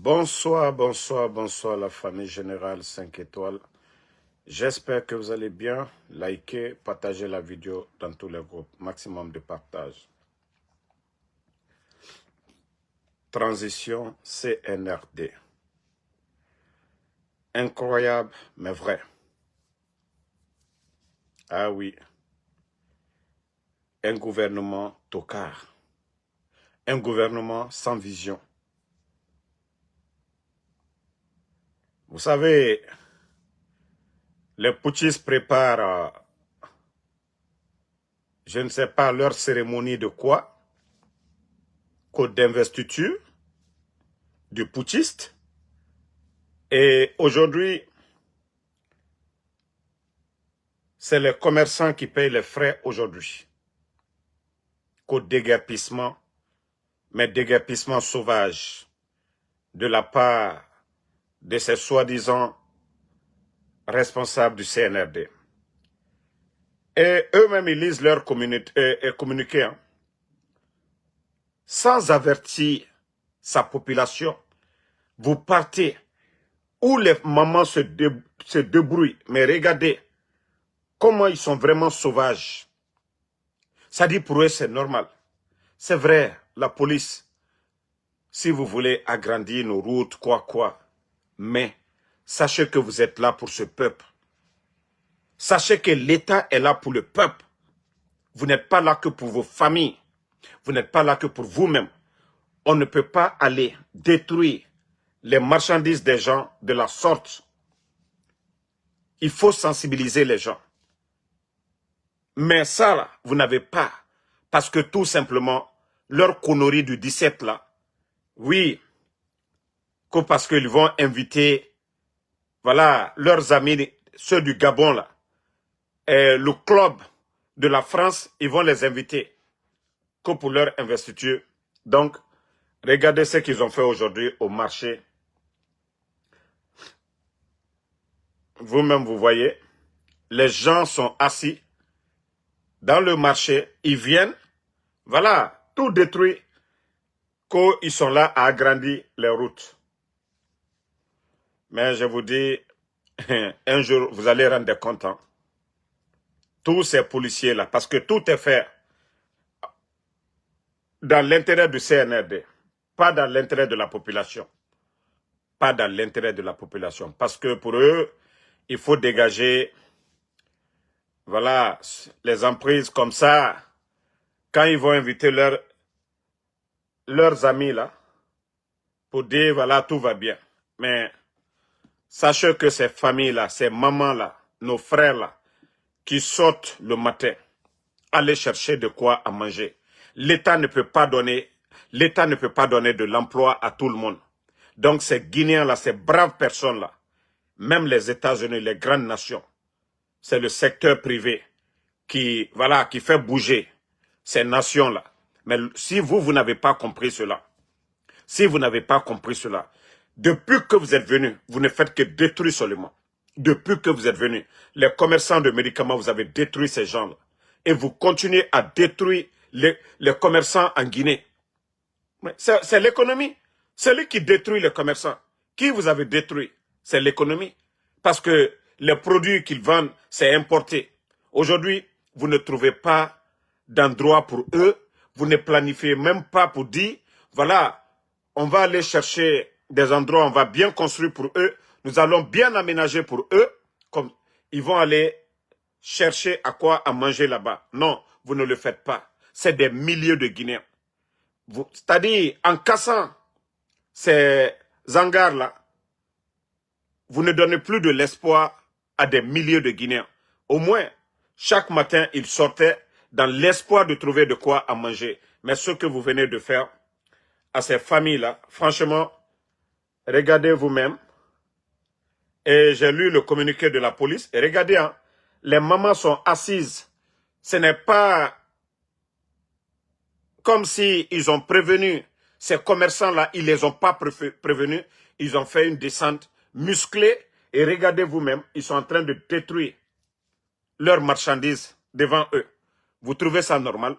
Bonsoir, bonsoir, bonsoir la famille générale 5 étoiles. J'espère que vous allez bien. Likez, partagez la vidéo dans tous les groupes. Maximum de partage. Transition CNRD. Incroyable, mais vrai. Ah oui. Un gouvernement tocard. Un gouvernement sans vision. Vous savez, les putschistes préparent, je ne sais pas, leur cérémonie de quoi, code d'investiture du putschiste. Et aujourd'hui, c'est les commerçants qui payent les frais aujourd'hui. Code déguerpissement, mais déguerpissement sauvage de la part de ces soi-disant responsables du CNRD. Et eux-mêmes, ils lisent leur communiqué, hein. Sans avertir sa population, vous partez où les mamans se débrouillent. Mais regardez comment ils sont vraiment sauvages. Ça dit pour eux, c'est normal. C'est vrai, la police, si vous voulez agrandir nos routes, quoi. Mais sachez que vous êtes là pour ce peuple. Sachez que l'État est là pour le peuple. Vous n'êtes pas là que pour vos familles. Vous n'êtes pas là que pour vous-même. On ne peut pas aller détruire les marchandises des gens de la sorte. Il faut sensibiliser les gens. Mais ça, là, vous n'avez pas. Parce que tout simplement, leur connerie du 17 là, oui, que parce qu'ils vont inviter, voilà, leurs amis, ceux du Gabon là, et le club de la France, ils vont les inviter que pour leur investiture. Donc, regardez ce qu'ils ont fait aujourd'hui au marché. Vous-même, vous voyez, les gens sont assis dans le marché, ils viennent, voilà, tout détruit, qu'ils sont là à agrandir les routes. Mais je vous dis, un jour, vous allez rendre compte, hein. Tous ces policiers-là, parce que tout est fait dans l'intérêt du CNRD, pas dans l'intérêt de la population. Pas dans l'intérêt de la population. Parce que pour eux, il faut dégager, voilà, les emprises comme ça. Quand ils vont inviter leurs amis là, pour dire, voilà, tout va bien. Mais sachez que ces familles-là, ces mamans-là, nos frères-là, qui sortent le matin, aller chercher de quoi à manger. L'État ne peut pas donner de l'emploi à tout le monde. Donc ces Guinéens-là, ces braves personnes-là, même les États-Unis, les grandes nations, c'est le secteur privé qui, voilà, qui fait bouger ces nations-là. Mais si vous n'avez pas compris cela, depuis que vous êtes venus, vous ne faites que détruire seulement. Depuis que vous êtes venus, les commerçants de médicaments, vous avez détruit ces gens-là. Et vous continuez à détruire les commerçants en Guinée. C'est l'économie. C'est lui qui détruit les commerçants. Qui vous avez détruit? C'est l'économie. Parce que les produits qu'ils vendent, c'est importé. Aujourd'hui, vous ne trouvez pas d'endroit pour eux. Vous ne planifiez même pas pour dire, voilà, on va aller chercher des endroits, on va bien construire pour eux. Nous allons bien aménager pour eux. Comme ils vont aller chercher à quoi à manger là-bas. Non, vous ne le faites pas. C'est des milliers de Guinéens. C'est-à-dire, en cassant ces hangars-là, vous ne donnez plus de l'espoir à des milliers de Guinéens. Au moins, chaque matin, ils sortaient dans l'espoir de trouver de quoi à manger. Mais ce que vous venez de faire à ces familles-là, franchement, regardez vous-même. Et j'ai lu le communiqué de la police. Et regardez, hein, les mamans sont assises. Ce n'est pas comme si ils ont prévenu ces commerçants-là, ils ne les ont pas prévenus. Ils ont fait une descente musclée. Et regardez vous-même, ils sont en train de détruire leurs marchandises devant eux. Vous trouvez ça normal?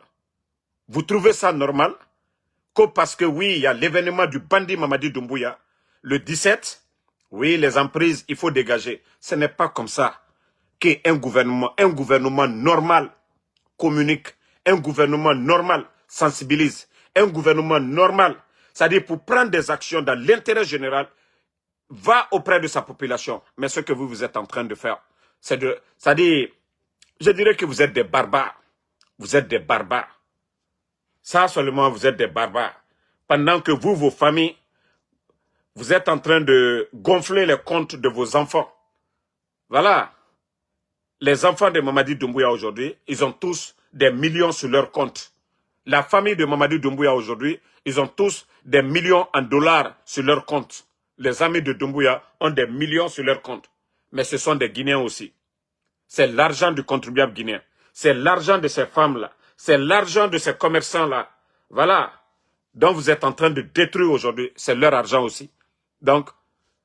Vous trouvez ça normal? Que parce que oui, il y a l'événement du bandit Mamadi Doumbouya, le 17, oui, les emprises, il faut dégager. Ce n'est pas comme ça qu'un gouvernement normal communique, un gouvernement normal sensibilise, un gouvernement normal, c'est-à-dire pour prendre des actions dans l'intérêt général, va auprès de sa population. Mais ce que vous êtes en train de faire, c'est-à-dire, je dirais que vous êtes des barbares. Vous êtes des barbares. Ça seulement, vous êtes des barbares. Pendant que vous, vos familles, vous êtes en train de gonfler les comptes de vos enfants. Voilà. Les enfants de Mamadi Doumbouya aujourd'hui, ils ont tous des millions sur leur compte. La famille de Mamadi Doumbouya aujourd'hui, ils ont tous des millions en dollars sur leur compte. Les amis de Doumbouya ont des millions sur leur compte. Mais ce sont des Guinéens aussi. C'est l'argent du contribuable guinéen. C'est l'argent de ces femmes-là. C'est l'argent de ces commerçants-là. Voilà. Donc vous êtes en train de détruire aujourd'hui. C'est leur argent aussi. Donc,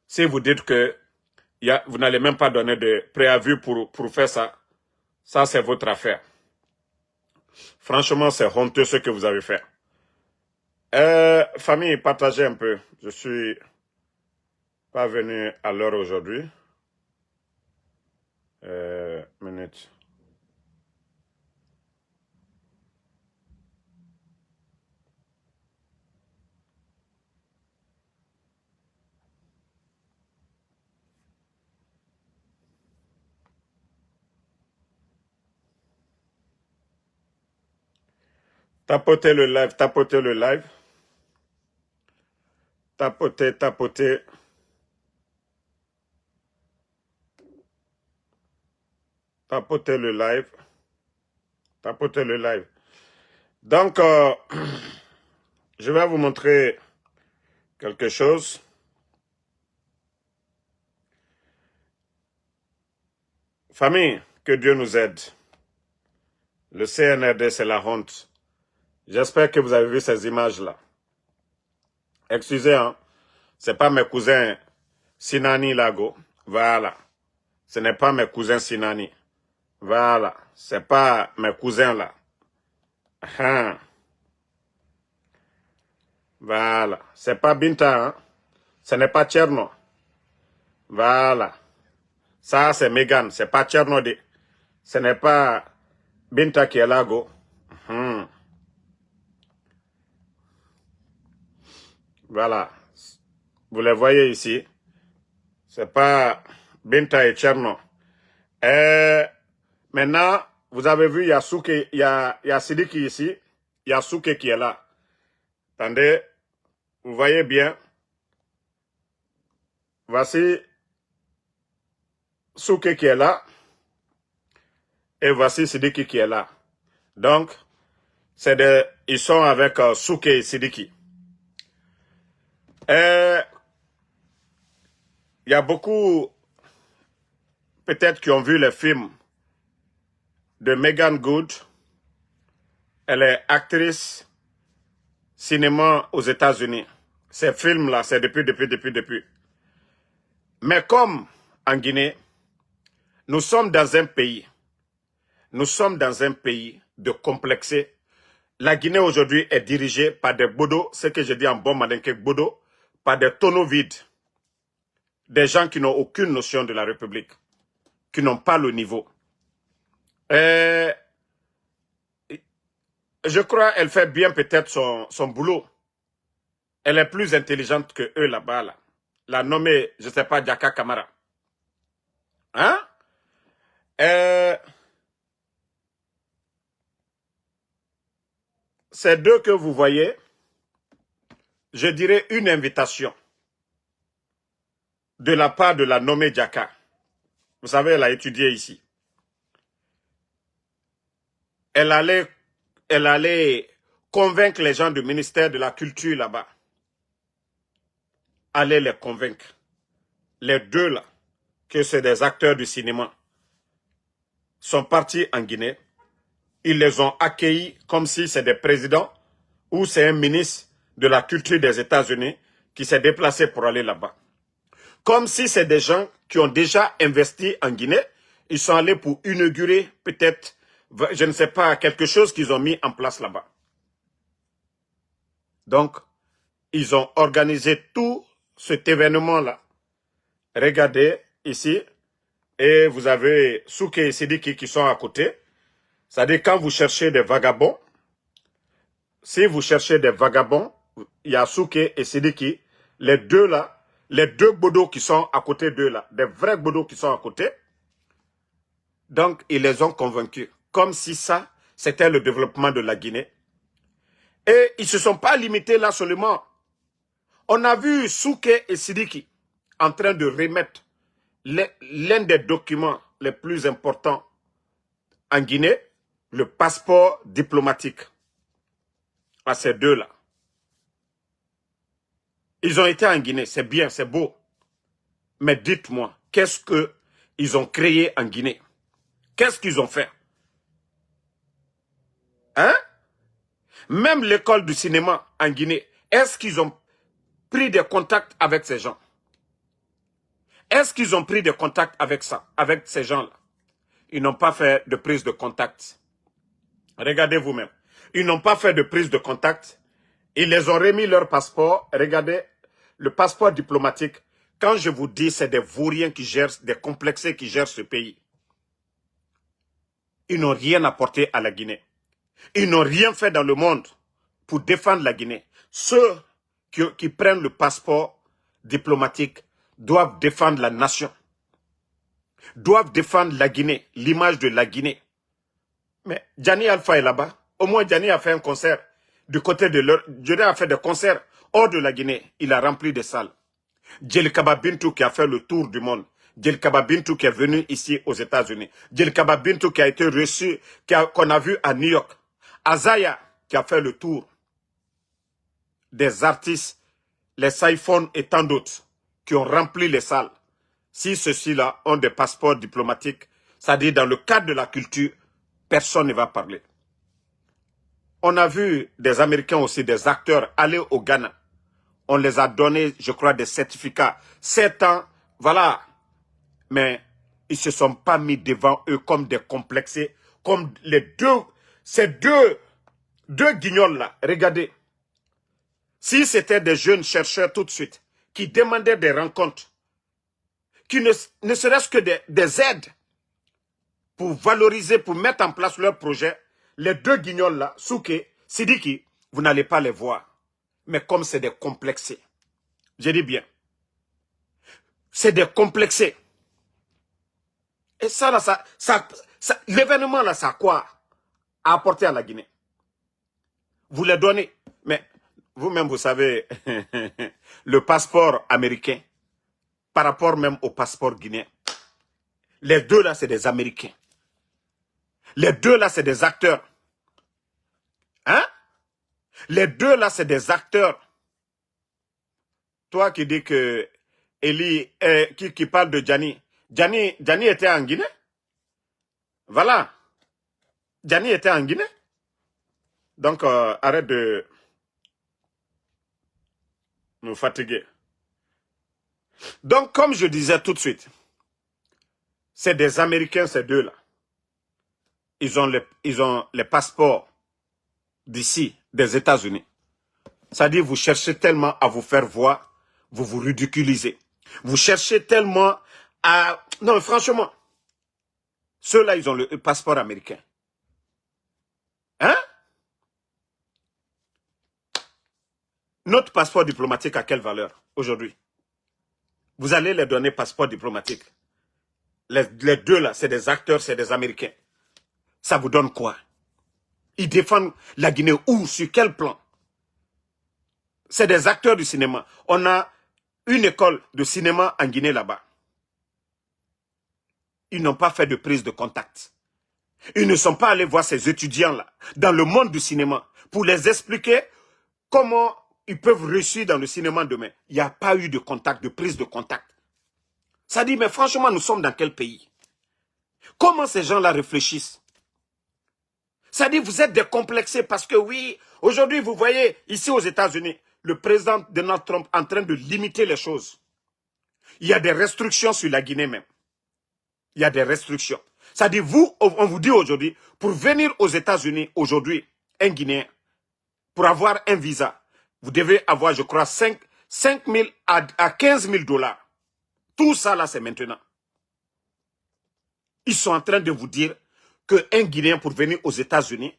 si vous dites que vous n'allez même pas donner de préavis pour faire ça, ça c'est votre affaire. Franchement, c'est honteux ce que vous avez fait. Famille, partagez un peu. Je suis pas venu à l'heure aujourd'hui. Minute. Tapotez le live, tapotez le live. Tapotez, tapotez. Tapotez le live. Tapotez le live. Donc, je vais vous montrer quelque chose. Famille, que Dieu nous aide. Le CNRD, c'est la honte. J'espère que vous avez vu ces images-là. Excusez, hein. Ce n'est pas mes cousins Sinani Lago. Voilà. Ce n'est pas mes cousins Sinani. Voilà. Ce n'est pas mes cousins là. Voilà. Ce n'est pas Binta, hein. Ce n'est pas Tcherno. Voilà. Ça, c'est Megan. Ce n'est pas Tcherno. Ce n'est pas Binta qui est là, go. Voilà. Vous les voyez ici. Ce n'est pas Binta et Tcherno. Maintenant, vous avez vu, il y a Souke, il y a Sidiki ici. Il y a Souke qui est là. Attendez. Vous voyez bien. Voici Souke qui est là. Et voici Sidiki qui est là. Donc, ils sont avec Souke et Sidiki. Il y a beaucoup, peut-être, qui ont vu les films de Megan Good. Elle est actrice cinéma aux États-Unis. Ces films-là, c'est depuis. Mais comme en Guinée, nous sommes dans un pays de complexé. La Guinée aujourd'hui est dirigée par des bodos, ce que je dis en bon malinké bodos, par des tonneaux vides. Des gens qui n'ont aucune notion de la République, qui n'ont pas le niveau. Je crois qu'elle fait bien peut-être son boulot. Elle est plus intelligente que eux là-bas. Là. La nommée, je ne sais pas, Diaka Kamara. Hein? Ces deux que vous voyez, je dirais une invitation de la part de la nommée Diaka. Vous savez, elle a étudié ici. Elle allait convaincre les gens du ministère de la Culture là-bas. Allez les convaincre. Les deux là, que c'est des acteurs du cinéma, sont partis en Guinée. Ils les ont accueillis comme si c'est des présidents ou c'est un ministre de la Culture des États-Unis qui s'est déplacé pour aller là-bas. Comme si c'est des gens qui ont déjà investi en Guinée. Ils sont allés pour inaugurer peut-être, je ne sais pas, quelque chose qu'ils ont mis en place là-bas. Donc, ils ont organisé tout cet événement-là. Regardez ici, et vous avez Souké et Sidiki qui sont à côté. C'est-à-dire quand vous cherchez des vagabonds, si vous cherchez des vagabonds, il y a Souké et Sidiki, les deux là, les deux bodos qui sont à côté d'eux là, des vrais bodos qui sont à côté. Donc, ils les ont convaincus, comme si ça, c'était le développement de la Guinée. Et ils ne se sont pas limités là seulement. On a vu Souké et Sidiki en train de remettre l'un des documents les plus importants en Guinée, le passeport diplomatique, à ces deux-là. Ils ont été en Guinée, c'est bien, c'est beau. Mais dites-moi, qu'est-ce qu'ils ont créé en Guinée? Qu'est-ce qu'ils ont fait? Hein? Même l'école du cinéma en Guinée, est-ce qu'ils ont pris des contacts avec ces gens? Est-ce qu'ils ont pris des contacts avec ça, avec ces gens-là? Ils n'ont pas fait de prise de contact. Regardez vous-même. Ils n'ont pas fait de prise de contact. Ils les ont remis leur passeport. Regardez, le passeport diplomatique. Quand je vous dis, c'est des vauriens qui gèrent, des complexés qui gèrent ce pays. Ils n'ont rien apporté à la Guinée. Ils n'ont rien fait dans le monde pour défendre la Guinée. Ceux qui prennent le passeport diplomatique doivent défendre la nation. Doivent défendre la Guinée, l'image de la Guinée. Mais Gianni Alpha est là-bas. Au moins, Gianni a fait un concert du côté de leur... Gianni a fait des concerts hors de la Guinée. Il a rempli des salles. Djelkaba Bintou qui a fait le tour du monde. Djelkaba Bintou qui est venu ici aux États-Unis. Djelkaba Bintou qui a été reçu, qu'on a vu à New York. Azaya qui a fait le tour des artistes, les Saifon et tant d'autres qui ont rempli les salles. Si ceux-ci-là ont des passeports diplomatiques, c'est-à-dire dans le cadre de la culture, personne ne va parler. On a vu des Américains aussi, des acteurs, aller au Ghana. On les a donné, je crois, des certificats. 7 ans, voilà. Mais ils ne se sont pas mis devant eux comme des complexés, comme ces deux guignols-là. Regardez. Si c'était des jeunes chercheurs tout de suite, qui demandaient des rencontres, qui ne serait-ce que des aides pour valoriser, pour mettre en place leur projet, les deux guignols-là, Souké, Sidiki, vous n'allez pas les voir. Mais comme c'est des complexés, je dis bien, c'est des complexés. Et ça, là, l'événement, là, ça a quoi à apporter à la Guinée? Vous les donnez, mais vous-même, vous savez, le passeport américain, par rapport même au passeport guinéen, les deux, là, c'est des Américains. Les deux, là, c'est des acteurs. Hein? Les deux, là, c'est des acteurs. Toi qui dis que Eli, qui parle de Gianni. Gianni était en Guinée. Voilà. Gianni était en Guinée. Donc, arrête de nous fatiguer. Donc, comme je disais tout de suite, c'est des Américains, ces deux-là. Ils ont les passeports d'ici, des États-Unis. C'est-à-dire, vous cherchez tellement à vous faire voir, vous vous ridiculisez. Vous cherchez tellement à... Non, franchement, ceux-là, ils ont le passeport américain. Hein? Notre passeport diplomatique a quelle valeur aujourd'hui? Vous allez les donner passeport diplomatique. Les deux là, c'est des acteurs, c'est des Américains. Ça vous donne quoi? Ils défendent la Guinée où? Sur quel plan? C'est des acteurs du cinéma. On a une école de cinéma en Guinée là-bas. Ils n'ont pas fait de prise de contact. Ils ne sont pas allés voir ces étudiants-là dans le monde du cinéma pour les expliquer comment ils peuvent réussir dans le cinéma demain. Il n'y a pas eu de contact, de prise de contact. Ça dit, mais franchement, nous sommes dans quel pays? Comment ces gens-là réfléchissent? Ça dit, vous êtes décomplexés parce que oui, aujourd'hui, vous voyez, ici aux États-Unis, le président Donald Trump est en train de limiter les choses. Il y a des restrictions sur la Guinée même. Il y a des restrictions. Ça dit, vous, on vous dit aujourd'hui, pour venir aux États-Unis aujourd'hui, un Guinéen, pour avoir un visa, vous devez avoir, je crois, 5 000 à 15 000 $. Tout ça là, c'est maintenant. Ils sont en train de vous dire qu'un Guinéen pour venir aux États-Unis,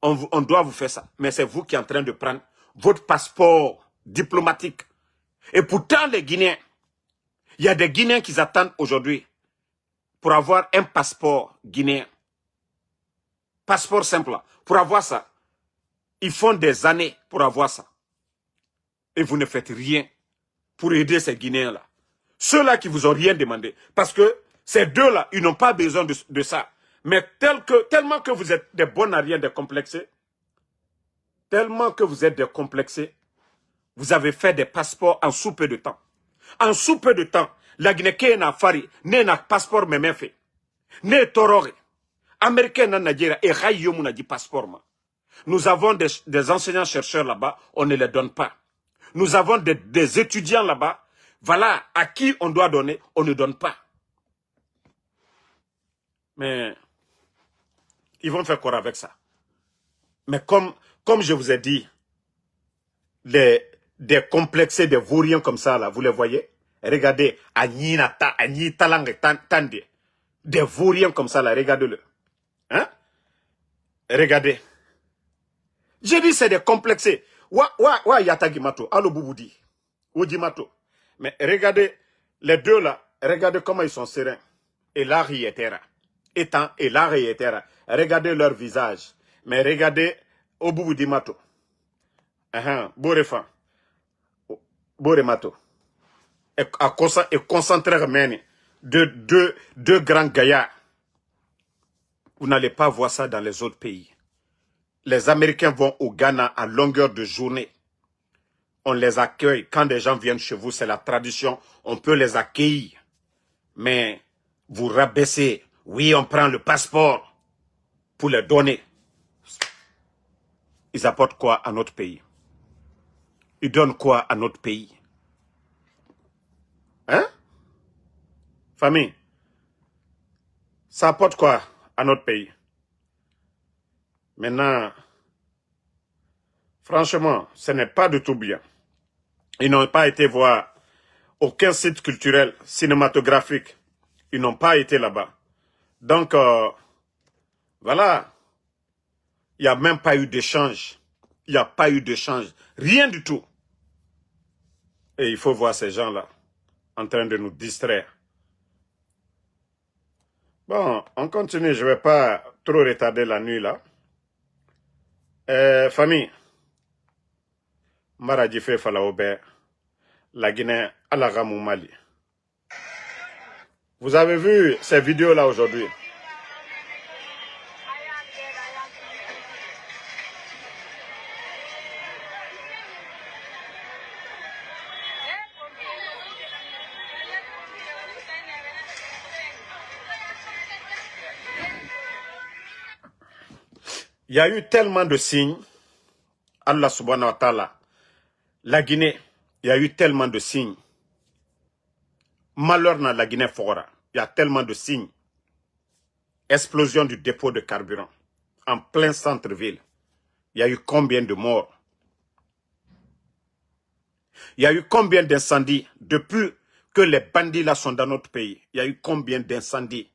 on doit vous faire ça. Mais c'est vous qui êtes en train de prendre votre passeport diplomatique. Et pourtant, les Guinéens, il y a des Guinéens qui attendent aujourd'hui pour avoir un passeport guinéen. Passeport simple. Pour avoir ça, ils font des années pour avoir ça. Et vous ne faites rien pour aider ces Guinéens-là. Ceux-là qui vous ont rien demandé. Parce que ces deux-là, ils n'ont pas besoin de ça. Mais tellement que vous êtes des bons à rien décomplexés, tellement que vous êtes décomplexés, vous avez fait des passeports en sous peu de temps. En sous peu de temps, la Guinée n'a fari, n'a passeport même fait. N'est tororé. Américain n'a Nigeria et Rayoum n'a dit passeport. Nous avons des enseignants-chercheurs là-bas, on ne les donne pas. Nous avons des étudiants là-bas, voilà, à qui on doit donner, on ne donne pas. Mais ils vont faire quoi avec ça? Mais comme je vous ai dit, des complexés, des vauriens comme ça, là, vous les voyez? Regardez, des vauriens comme ça, là, regardez-le. Hein? Regardez. J'ai dit c'est des complexés. Wa yatagimato, allo bouboudi. Oudimato. Mais regardez, les deux là, regardez comment ils sont sereins. Et là, et là, regardez leur visage. Mais regardez, au bouboudi-mato. Borefa. Boremato. Et concentré, deux grands gaillards. Vous n'allez pas voir ça dans les autres pays. Les Américains vont au Ghana à longueur de journée. On les accueille. Quand des gens viennent chez vous, c'est la tradition. On peut les accueillir. Mais vous rabaissez. Oui, on prend le passeport pour les donner. Ils apportent quoi à notre pays? Ils donnent quoi à notre pays? Hein? Famille, ça apporte quoi à notre pays? Maintenant, franchement, ce n'est pas du tout bien. Ils n'ont pas été voir aucun site culturel, cinématographique. Ils n'ont pas été là-bas. Donc, voilà. Il n'y a même pas eu d'échange. Il n'y a pas eu d'échange. Rien du tout. Et il faut voir ces gens-là en train de nous distraire. Bon, on continue. Je ne vais pas trop retarder la nuit là. Famille. Maradjifé Falaobé. La Guinée à la Ramou Mali. Vous avez vu ces vidéos-là aujourd'hui? Il y a eu tellement de signes. Allah subhanahu wa ta'ala. La Guinée, il y a eu tellement de signes. Malheur dans la Guinée Fora. Il y a tellement de signes. Explosion du dépôt de carburant. En plein centre-ville. Il y a eu combien de morts? Il y a eu combien d'incendies depuis que les bandits là sont dans notre pays? Il y a eu combien d'incendies?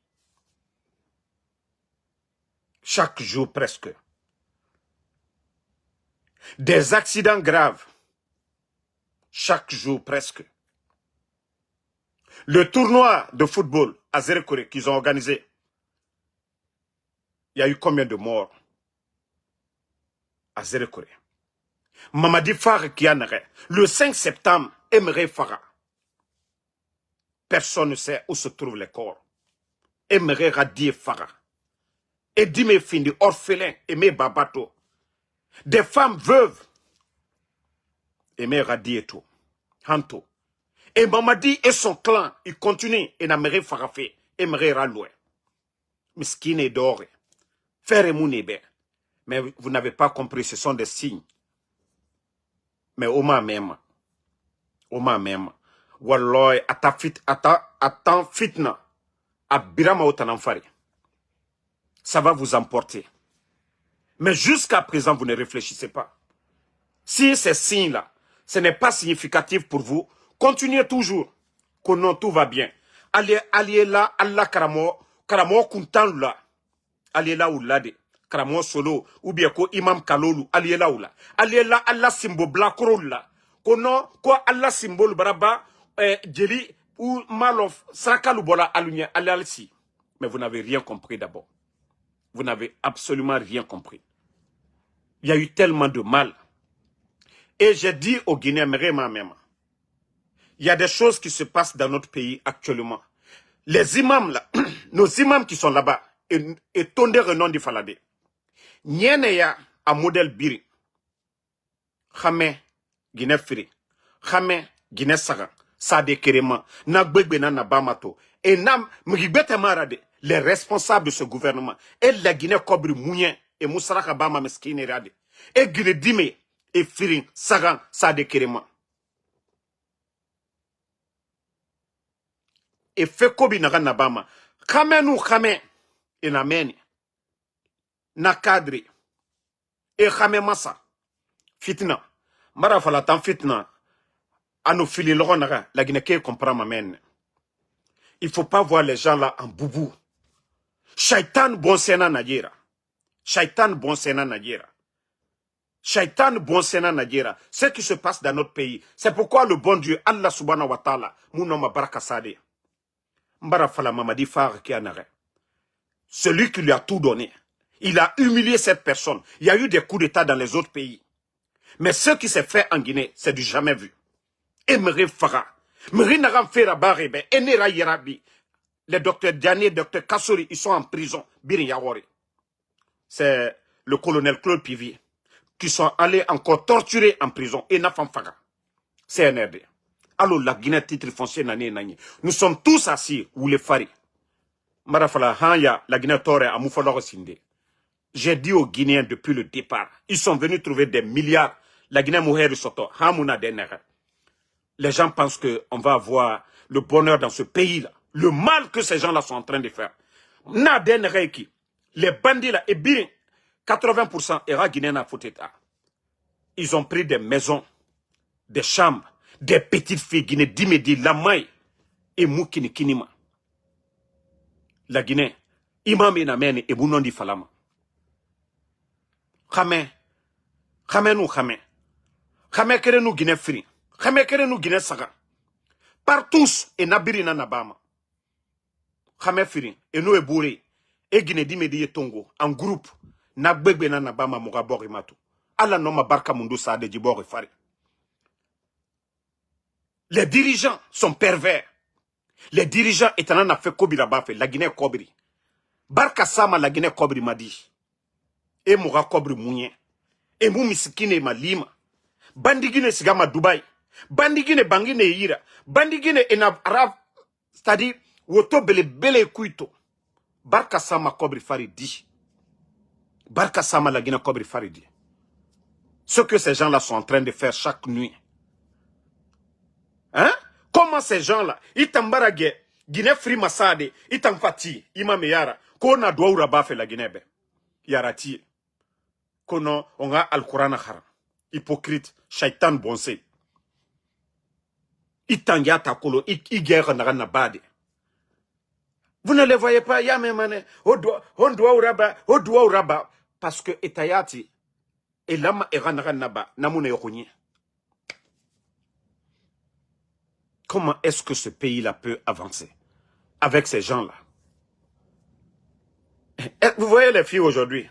Chaque jour presque. Des accidents graves. Chaque jour presque. Le tournoi de football à Zérekore qu'ils ont organisé. Il y a eu combien de morts à Zérekore? Mamadi Farah qui en est. Le 5 septembre, Emre Farah. Personne ne sait où se trouvent les corps. Emre Radi Farah. Edime Findi, orphelin, Aimé Babato. Des femmes veuves. Aimé Radi et tout. Hanto. Et Mamadi et son clan, ils continuent. Et Namere Farafé. Emre Raloué. Miskine Doré. Faire Mounébé. Mais vous n'avez pas compris, ce sont des signes. Mais Oma même. Oma même. Walloy, attends fitna. Abirama otanamfari. Ça va vous emporter. Mais jusqu'à présent, vous ne réfléchissez pas. Si ces signes-là, ce n'est pas significatif pour vous, continuez toujours. Que non, tout va bien. Allez là, Allah Karamo, Karamo Kuntan là. Allez là ou là de. Karamo Solo, ou bien ko Imam Kalolu, allez là ou là. Allez là, Allah Simbo Blakro là. Que non, quoi Allah Symbole Baraba, Djeli ou Malof, Sakalubola Alunia, allez ici. Mais vous n'avez rien compris d'abord. Vous n'avez absolument rien compris. Il y a eu tellement de mal. Et j'ai dit aux Guinéens, même, il y a des choses qui se passent dans notre pays actuellement. Les imams là, nos imams qui sont là-bas, et Tonde Renon di Falade, Nyeneya a modèle Biri, Khame, Guinée Firi, Khame, Guinée Sagan, Sade Kerema, Nagbegbe na Bamato, et Nam, Mribete Marade, les responsables de ce gouvernement, et la Guinée Kobri Mounien, et Moussaraka Bama Meskine Rade, et Guinée Dime, et Firin, Sagan, Sade Kerema. Et fait Kobi Nagan Nabama, Khame nou Khame, et Nameni, na cadre, et Khame Massa, Fitna, Marafala tan Fitna, à nos filles, la Guinée comprend ma mène. Il ne faut pas voir les gens là en boubou. Shaitan bon sena Nadjera. Shaitan bon sena Nadjera. Shaitan bon sena Nadjera. Ce qui se passe dans notre pays, c'est pourquoi le bon Dieu, Allah subhanahu wa ta'ala, mounoma barakasade. Mbarafala mamadi far qui anare. Celui qui lui a tout donné. Il a humilié cette personne. Il y a eu des coups d'état dans les autres pays. Mais ce qui s'est fait en Guinée, c'est du jamais vu. Et Meri Farah. Meri Naram Fera Barebe. Enera Yerabi. Les docteurs Diané et docteur Kassori, ils sont en prison. Birin Yawari. C'est le colonel Claude Pivier. Qui sont allés encore torturer en prison. Et Nafam Farah. CNRD. Alors la Guinée titre foncier nani nani. Nous sommes tous assis. Ou les Fari. Marafala Hanya, la Guinée Torre à Moufaloro Sinde. J'ai dit aux Guinéens depuis le départ. Ils sont venus trouver des milliards. La Guinée Mouher Soto. Hamouna Denere. Les gens pensent qu'on va avoir le bonheur dans ce pays-là. Le mal que ces gens-là sont en train de faire. Les bandits là, et bien, 80% era guinéen à Foteta. Ils ont pris des maisons, des chambres, des petites filles guinéennes, Dimedi, Lamaï et Moukini Kinima. La Guinée, Imam Inamene et Bounondi Falama. Khame, Khame nous Khame. Khame kere nous Guinée Fri. Khame kere nous Guinée Saga. Partout, et Nabirina Nabama. Khame Fri, et nous Ebouré, et Guinée Dimedi et Tongo, en groupe, Nagbegbe na Nabama Mogabori Matou. Allah Noma Barka Mundu Saade Djibor et Fari. Les dirigeants sont pervers. Les dirigeants étant en fait Kobi Rabafe, la Guinée Kobri. Barka Sama, la Guinée Kobri Madi. Et Moura Kobri Mounien. Et Mou Misikine Malima. Bandigine Sigama Dubaï. Bandigine Bangine Ira. Bandigine Enab Arab. C'est-à-dire, Woto Bele Bele Kuito. Barka Sama Kobri Faridi. Barka Sama, la Guinée Kobri Faridi. Ce que ces gens-là sont en train de faire chaque nuit. Hein? Comment ces gens-là, ils t'embarraguent, Guinée Free Massade, ils t'enfati, Imam Yara, qu'on a doit ou fait la Guinée, Yarati, qu'on a Al-Quran Haram, hypocrite, shaitan bonsé. Ils t'engagent kolo, ils guerrent na bade. Vous ne les voyez pas, Yamemane, on doit ou rabat, parce que Etayati, et l'âme est ranaba, namune yokunye. Comment est-ce que ce pays-là peut avancer avec ces gens-là? Vous voyez les filles aujourd'hui.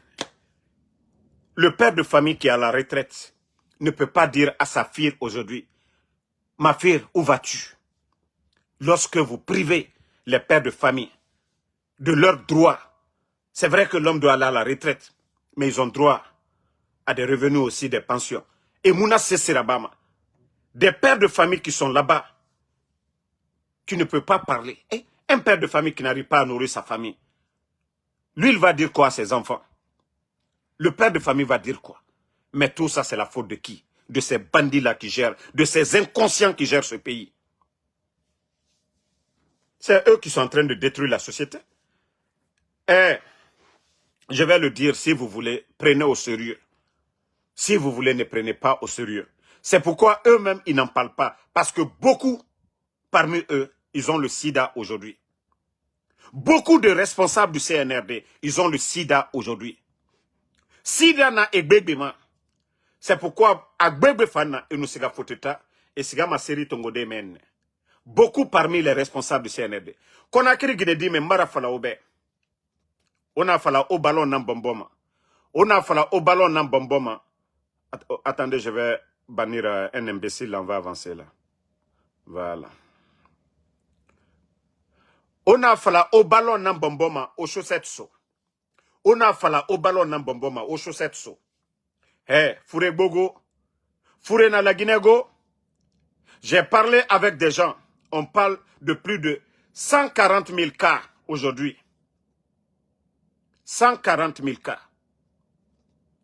Le père de famille qui est à la retraite ne peut pas dire à sa fille aujourd'hui, ma fille, où vas-tu? Lorsque vous privez les pères de famille de leurs droits, c'est vrai que l'homme doit aller à la retraite, mais ils ont droit à des revenus aussi, des pensions. Et Mouna Sesserabama, des pères de famille qui sont là-bas, tu ne peux pas parler. Et un père de famille qui n'arrive pas à nourrir sa famille, lui, il va dire quoi à ses enfants? Le père de famille va dire quoi? Mais tout ça, c'est la faute de qui? De ces bandits-là qui gèrent, de ces inconscients qui gèrent ce pays. C'est eux qui sont en train de détruire la société. Et je vais le dire, si vous voulez, prenez au sérieux. Si vous voulez, ne prenez pas au sérieux. C'est pourquoi eux-mêmes, ils n'en parlent pas. Parce que beaucoup, parmi eux, ils ont le sida aujourd'hui. Beaucoup de responsables du CNRD, ils ont le sida aujourd'hui. Sida na egbebema. C'est pourquoi agbebe fana et nous siga foteta et siga ma série tongode men. Beaucoup parmi les responsables du CNRD. Konakiri Guinée mais mbara fala obe. On a fala au ballon nan bomboma. On a fala au ballon nan bomboma. Attendez, je vais bannir un imbécile, on va avancer là. Voilà. On a fala au ballon nan bomboma au chaussette so. On a fala au ballon nan bomboma au chaussette so. Hey, Fouré Bogo, Fouré na la Guinégo. J'ai parlé avec des gens. On parle de plus de 140 000 cas aujourd'hui. 140 000 cas.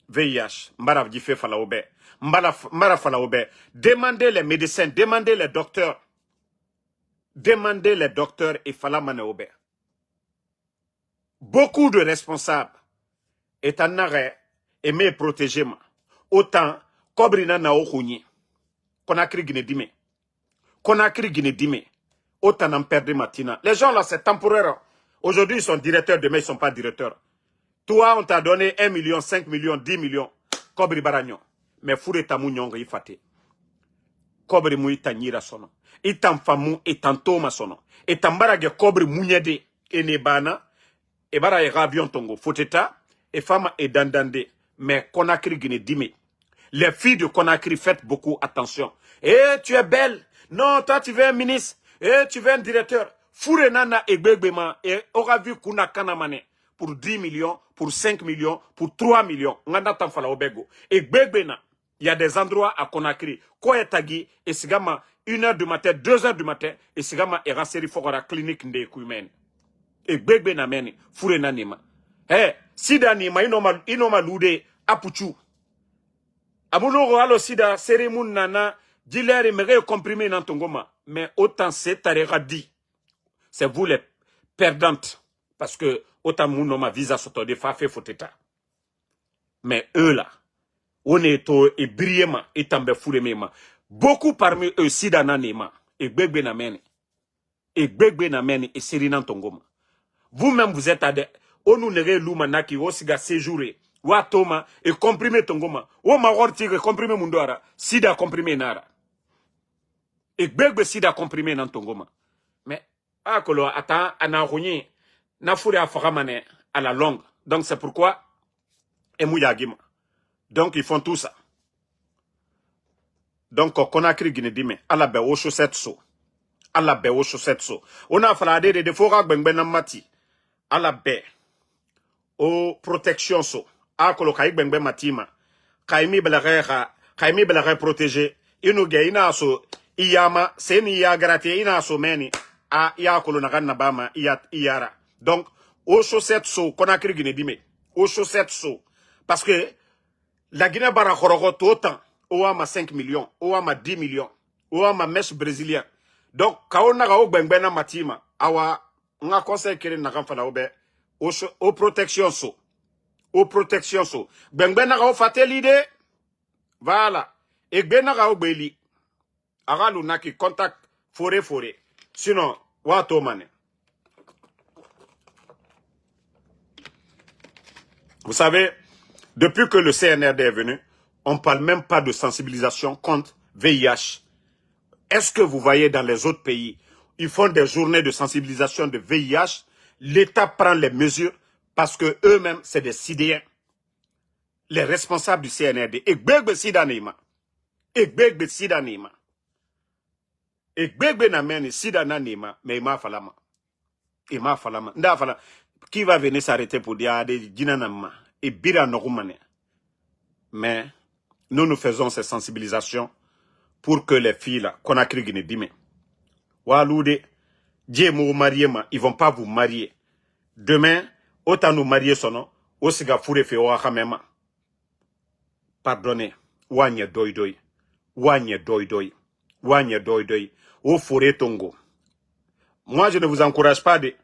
VIH, Mbara Djifé Falaoube, Mbara Falaoube. Demandez les médecins, demandez les docteurs. Demandez les docteurs et Falamaneoube. Beaucoup de responsables est en arrêt et me protéger. Autant, Kobrina na Okouni. Konakri Guinée-Dime. Konakri Guinée-Dime. Autant en perdre matina. Les gens là, c'est temporaire. Aujourd'hui, ils sont directeurs, demain, ils ne sont pas directeurs. Toi, on t'a donné 1 million, 5 millions, 10 millions. Kobri Baragnon. Mais Fouré Tamou Nyonga, il fate. Kobri Mouy Tanyira sono. Itam Famou et Tantoma sono. Et Tambarage Kobri Mounyade. Et Nebana. Et Bara et Rabion Tongo. Foteta. Et Fama et Dandande. Mais Konakri Guinée-Dime. Les filles de Conakry, faites beaucoup attention. Eh, tu es belle. Non, toi, tu veux un ministre. Eh, tu veux un directeur. Fouré Nana et Begbema. Et aura vu Kuna Kanamane. Pour 10 millions, pour 5 millions, pour 3 millions. Et Begbena, il y a des endroits à Conakry. Koyetagi, et Sigama, 1h du matin, 2h du matin, et Sigama, et Rasseri Fogara, clinique de Koumen. Et Begbena meni, Fouré Nanima. Eh, Sida Nima, inoma loude, Apuchu. Amulo alo Sida, Seremoun Nana, Diler et Mere comprimé dans Tongoma. Mais autant c'est Tarera-Di. C'est vous les perdantes. Parce que, autant mon nom a visa soto de fafe foteta. Mais eux là, on est to et brillamment, et tambe fouremema. Beaucoup parmi eux, Sida Nanema, et Begbe Namene, et Begbe Namene, et Serinan Tongoma. Vous-même, vous êtes à des, on nous nere l'oumanaki, au siga séjouré, ou à Toma, et comprimé Tongoma, ou ma tigre, comprimé Mundora, Sida comprimé Nara. Et Begbe Sida comprimé nan Tongoma. Mais, ah, kolo, attends, anarouni, na fouré à Faramane à la longue. Donc c'est pourquoi Emouyagima. Donc ils font tout ça. Donc Conakry Guinée-Dime, à la baie aux chaussettes so. À la baie aux chaussettes so. On a fallu des forages benbenamati. À la baie. Aux protections so. À Kolokaïk benben matima. Kaimi belare protégé. Inuge ina so. Iyama, seni ya gratie ina so meni. A ya kolonagan nabama iyara. Donc, aux chaussettes so, Conakry Guinée-Dime, aux chaussettes so. Parce que la Guinée Barakorogo, autant, ou à ma 5 millions, ou à ma 10 millions, ou à ma mèche brésilien. Donc, quand on a au bengbena matima, awa, on a conseil qu'il n'a pas fait aux protections so. Aux protections so. Bengbena au faté l'idée. Voilà. Et benara au beli. Aralu naki contact forêt. Sinon, wato mane. Vous savez, depuis que le CNRD est venu, on ne parle même pas de sensibilisation contre VIH. Est-ce que vous voyez dans les autres pays, ils font des journées de sensibilisation de VIH, l'État prend les mesures parce que eux-mêmes, c'est des Sidéens. Les responsables du CNRD. Et Gbegbe Sidanima. Et Gbegbe Sidanima. Et Gbegbe Nameni Sidananima. Mais Ima Falama. Ima Falama. Nda Falama. Qui va venir s'arrêter pour dire des Ginanama et Bira Norumane. Mais nous faisons ces sensibilisations pour que les filles là, Conakry Guinée-Dime, Waloude, Dieu mou mariema, ils vont pas vous marier. Demain, autant nous marier son nom, Osiga Fouré fait Oahamema. Pardonnez, Wanye Doidoi, Wanye Doidoi, Wanye Doidoi, O Fouré Tongo. Moi, je ne vous encourage pas de.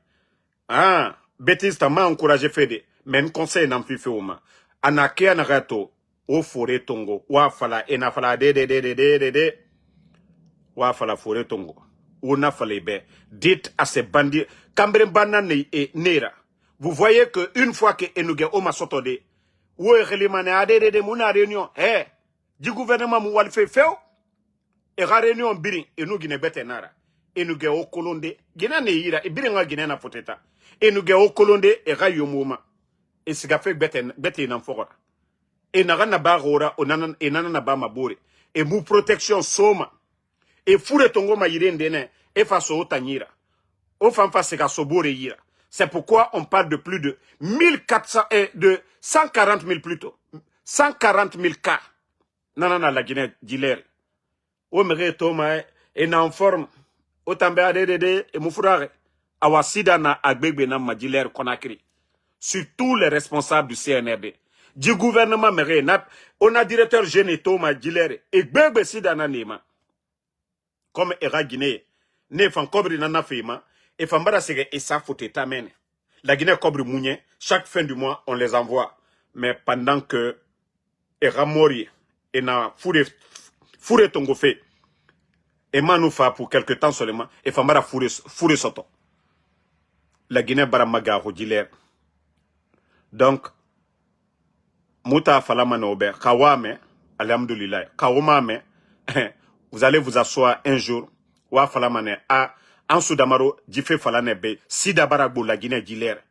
Ah, bêtise, t'as m'a encouragé faire de. Mais un conseil n'en fait au ma. Anake anagato, o forêt tongo wa fala ena fala de wa fala forêt tongo ou na fala be. Dites à ces bandits Cambren banane et nera. Vous voyez que une fois que enuge o masotode ou relimane de muna réunion du gouvernement mu walfe feo e ga réunion biri enugi ne bete nara enuge o kolonde gina ne yira e biri nga gina na poteta enuge o kolonde e ga yomuma e siga fe bete na fora e naga na ba gora onana e nana na ba mabore e mu protection soma e fure tongo ma yirende ne e faso otanyira o fanfa sega sobore yira. C'est pourquoi on parle de plus de 1400 et de 140 000 plutôt 140 000 cas nanana la Guinée d'Hilaire o mere toma e na en forme o tambe adede e mufurare awasida na agbegbe na Madjilaire Conakry sur tous les responsables du CNRD du gouvernement mere na on a directeur jeune Toma Madjilaire e gbegbe sida na nema comme era Guinée ne fan kobri na fema et fambara sege et ça faut mene la Guinée kobri mounye chaque fin du mois on les envoie mais pendant que era mori et na fouré tongo fait et manoufa pour quelque temps seulement et fambara fouré soto la Guinée baramaga Madjilaire. Donc muta falama no ober kawame alhamdulillah kawame vous allez vous asseoir un jour wa falamane a en Soudamaro jife falane be sida baragbo la Guinée d'Hilaire.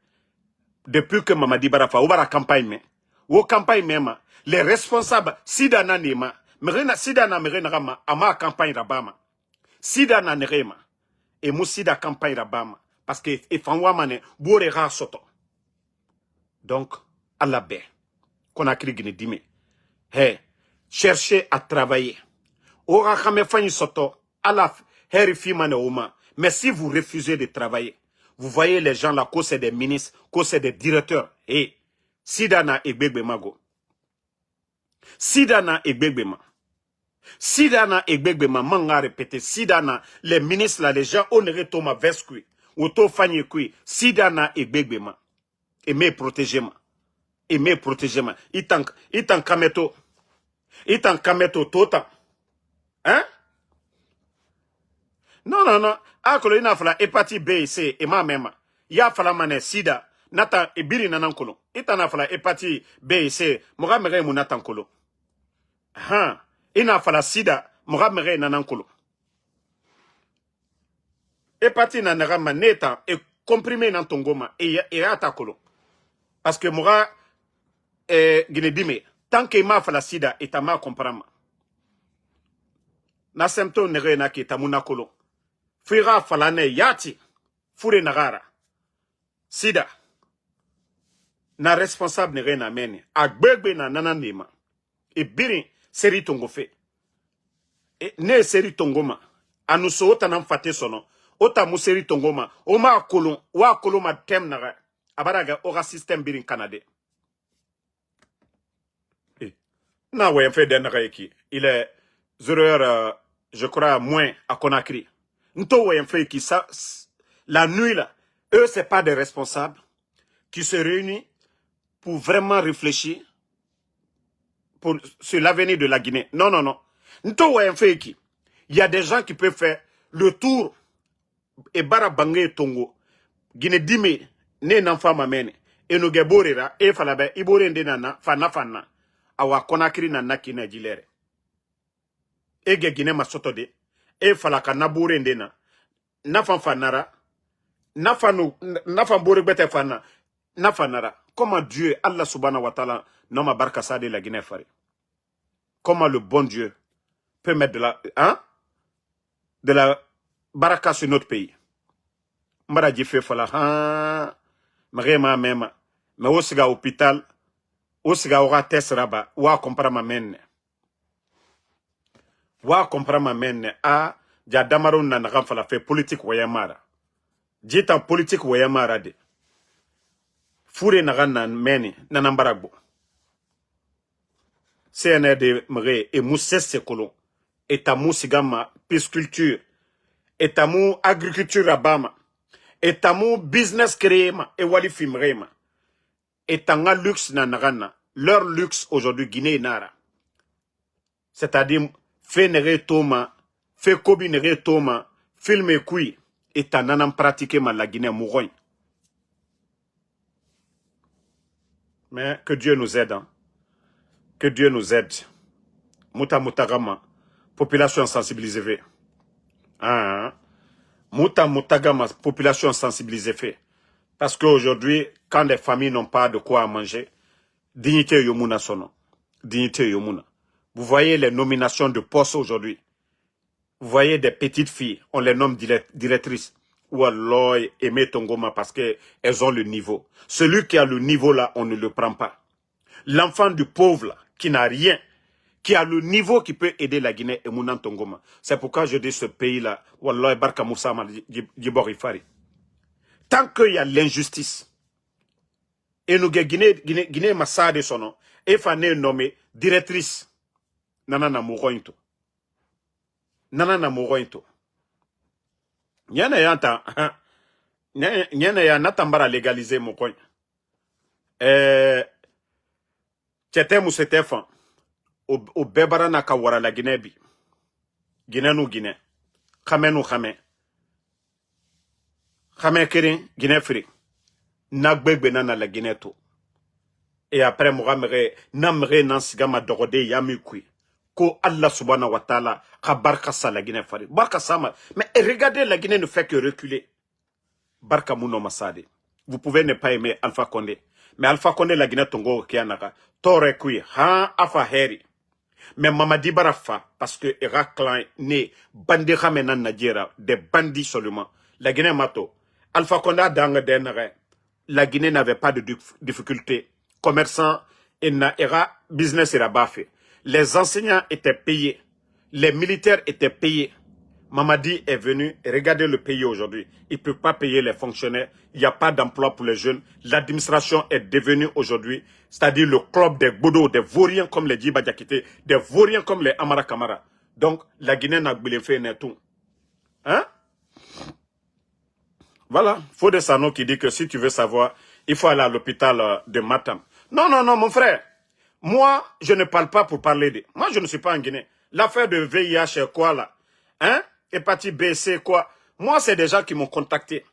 Depuis que Mamadi Barafa ou bara campagne ou campagne même les responsables sida na nema merena sida na merena rama ama campagne rabama sida na nerema et mu sida campagne rabama parce que e fanwa mane bore ra soto. Donc à la baie Conakry Guinée dime cherchez à travailler ora khame fani soto ala heri fimane oma. Mais si vous refusez de travailler, vous voyez les gens là, que c'est des ministres, que c'est des directeurs. Et Sidana et Begbemago. Sidana et Begbema. Sidana et Begbema, manga répété. Sidana, les ministres là, les gens, on ne Thomas Vesqui, ou Tofani Kui. Sidana et Begbema. Et me protégez-moi. Et me protégez-moi. Itan kameto. Itan kameto tota. Hein? Non. Akolo ina fala hepatite B et C et ma même. Ya fala mane sida nata ebiri nanankolo. Ita na fala hepatite B et C moga mere mu natankolo. Ina fala sida moga mere nanankolo. Hepatite na nagama neta e comprimé nan tongoma e atakolo. Parce que moga ginedime tant que ma fala sida et ma comprama. Na symptôme nere na ki tamuna kolo. Fira falane yati fure nagara sida na responsable nere na mene agbegbe na nananema e biri seri tongo fe e ne seri tongoma anuso ota na mfate sono ota mu seri tongoma o ma kolon wa koloma tem naga abaraga ora système birin canadé na ouais fait d'un eki il est 0h je crois moins à Conakry. Qui ça, la nuit là, eux c'est pas des responsables qui se réunissent pour vraiment réfléchir sur l'avenir de la Guinée. Non. Il y a des gens qui peuvent faire le tour et barabangé Tongo. Guinée dime ne n'enfant mamene et nous geborera et falabe iborende nana fana awa Conakry nana ki na Madjilaire. Et Guinée masotode et falaka naborende na nafan fanara nafan borebete fana nafanara. Comment Dieu Allah subhanahu wa ta'ala nama barkasa de la Guinée fari. Comment le bon Dieu peut mettre de la baraka sur notre pays. Mbara jife fala mrema mema mais osiga hôpital osiga ora test raba wa comprendre menne ja damaron na nagan fala fait politique wayamara jitan politique wayamara de fure nagan na meni na nambaragbo CNRD mre e moussesse kolon etamu sigama pisculture etamu agriculture abama etamu business créema e wali fimrema etanga luxe na nagana Leur luxe aujourd'hui, Guinée et Nara. C'est-à-dire, fait nere toma, fait kobi nere toma, filme kui, et t'en pratiqué ma la Guinée mourogne. Mais que Dieu nous aide. Hein. Que Dieu nous aide. Mouta Moutagama, population sensibilisée. Hein? Mouta Moutagama, population sensibilisée. Parce qu'aujourd'hui, quand les familles n'ont pas de quoi manger, dignité Yomuna sono. Dignité Yomuna. Vous voyez les nominations de postes aujourd'hui. Vous voyez des petites filles, on les nomme directrices. Ou alors Aimé Tongoma parce qu'elles ont le niveau. Celui qui a le niveau là, on ne le prend pas. L'enfant du pauvre là, qui n'a rien, qui a le niveau qui peut aider la Guinée et Mounan Tongoma. C'est pourquoi je dis ce pays-là, Wallah Barka Moussa Djiborifari. Tant qu'il y a l'injustice, et nous Guinée Massa de son nom, et Fané nommé directrice, Nanana Mourointo. Nanana Mourointo. Nyana yanta, nyana ya natambara légaliser mon coin. Tchete Moussetefan. Au bebara na kawara la Guinée bi. Guinée nou Guinée. Khame nou khame. Khame kirin, Guinée fri. Nagbegbe na la Guinée to. Et après, Mouramere, namre nan sigama dogode yami kui. Ko Allah subhanahu wa ta'ala, ka barka sa la Guinée fari. Barka sama. Mais regardez, la Guinée ne fait que reculer. Barka Mouno Massade. Vous pouvez ne pas aimer Alpha Condé. Mais Alpha Condé, la Guinée Tongo, Kianaka. Tore kui, ha, afa heri. Mais Mamadi Barafa, parce que Irak né, bandit Ramenan Nadjera, des bandits seulement. La Guinée Mato. Alpha Condé dans la Guinée n'avait pas de difficulté. Commerçants, business era bafé. Les enseignants étaient payés. Les militaires étaient payés. Mamadi est venu, regardez le pays aujourd'hui. Il ne peut pas payer les fonctionnaires. Il n'y a pas d'emploi pour les jeunes. L'administration est devenue aujourd'hui, c'est-à-dire le club des Bodo, des vauriens comme les Djiba Diakité, des vauriens comme les Amara Kamara. Donc, la Guinée n'a pas fait tout. Hein? Voilà. Fodé Sano qui dit que si tu veux savoir, il faut aller à l'hôpital de Matam. Non, non, non, mon frère. Moi, je ne parle pas pour parler de... Moi, je ne suis pas en Guinée. L'affaire de VIH, quoi, là? Hein? Hépatite B, C, quoi? Moi, c'est des gens qui m'ont contacté.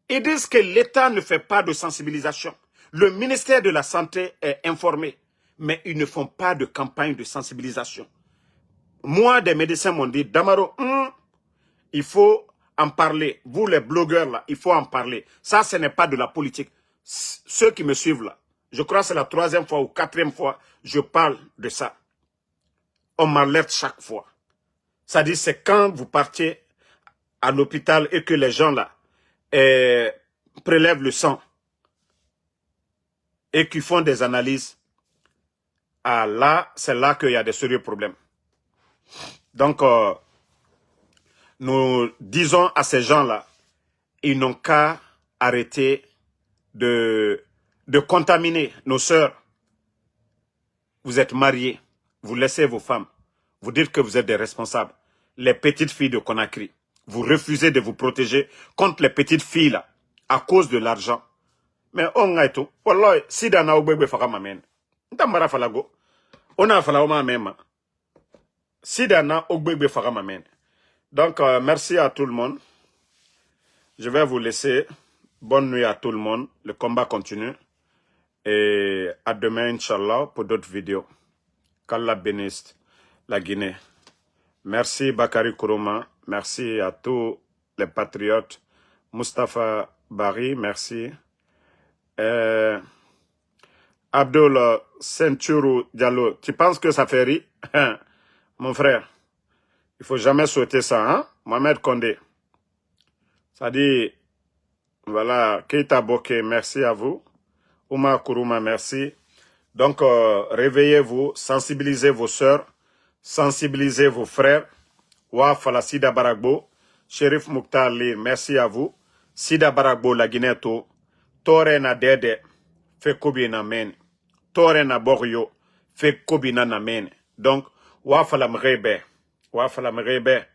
Ils disent que l'État ne fait pas de sensibilisation. Le ministère de la Santé est informé. Mais ils ne font pas de campagne de sensibilisation. Moi, des médecins m'ont dit, Damaro, il faut en parler. Vous, les blogueurs, là, il faut en parler. Ça, ce n'est pas de la politique. Ceux qui me suivent, là, je crois que c'est la 3e fois ou 4e fois, je parle de ça. On m'alerte chaque fois. C'est-à-dire, c'est quand vous partez à l'hôpital et que les gens, là, prélèvent le sang et qui font des analyses. Ah là, c'est là qu'il y a des sérieux problèmes. Donc, nous disons à ces gens-là, ils n'ont qu'à arrêter de contaminer nos sœurs. Vous êtes mariés, vous laissez vos femmes, vous dites que vous êtes des responsables. Les petites filles de Conakry, vous refusez de vous protéger contre les petites filles là, à cause de l'argent. Mais on a tout. Wallah, si dana ogbegbe faka mamen. Ntambara falago. On a fala oma même. Si dana ogbegbe faka mamen. Donc, merci à tout le monde. Je vais vous laisser. Bonne nuit à tout le monde. Le combat continue. Et à demain, Inch'Allah, pour d'autres vidéos. Qu'Allah bénisse la Guinée. Merci Bakari Kourouma. Merci à tous les patriotes. Mustafa Bari, merci. Abdul Senturu Diallo, tu penses que ça fait rire? Mon frère, il faut jamais souhaiter ça, hein? Mohamed Kondé. Ça dit, voilà, Keita Boke, merci à vous. Oumar Kourouma, merci. Donc, réveillez-vous, sensibilisez vos sœurs, sensibilisez vos frères. Wafala Sida Baragbo, Shérif Mouktar Lir, merci à vous. Sida Baragbo, la Guinée, Tore na dede, fe kobi na men. Tore na borio, fe kobi na men. Donc, wafala mrebe, wafala mrebe.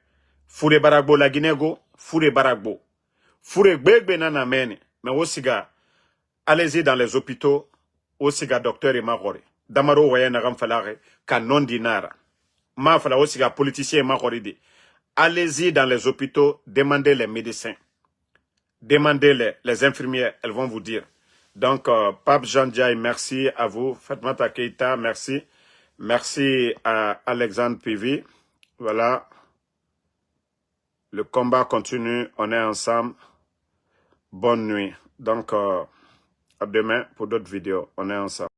Fure Baragbo, la Guinée, go, Fure Baragbo. Fure gbegbe na men. Mais aussi, allez-y dans les hôpitaux, o siga docteur ma gore damaro waye na gam falare ka non dinara ma fala o siga politicien ma gore di. Allez-y dans les hôpitaux, demandez les médecins, demandez les infirmières, elles vont vous dire. Donc, Pape Jean Diaye, merci à vous. Fatmata Keita, merci. Merci à Alexandre Pivi. Voilà. Le combat continue, on est ensemble. Bonne nuit. Donc, à demain pour d'autres vidéos. On est ensemble.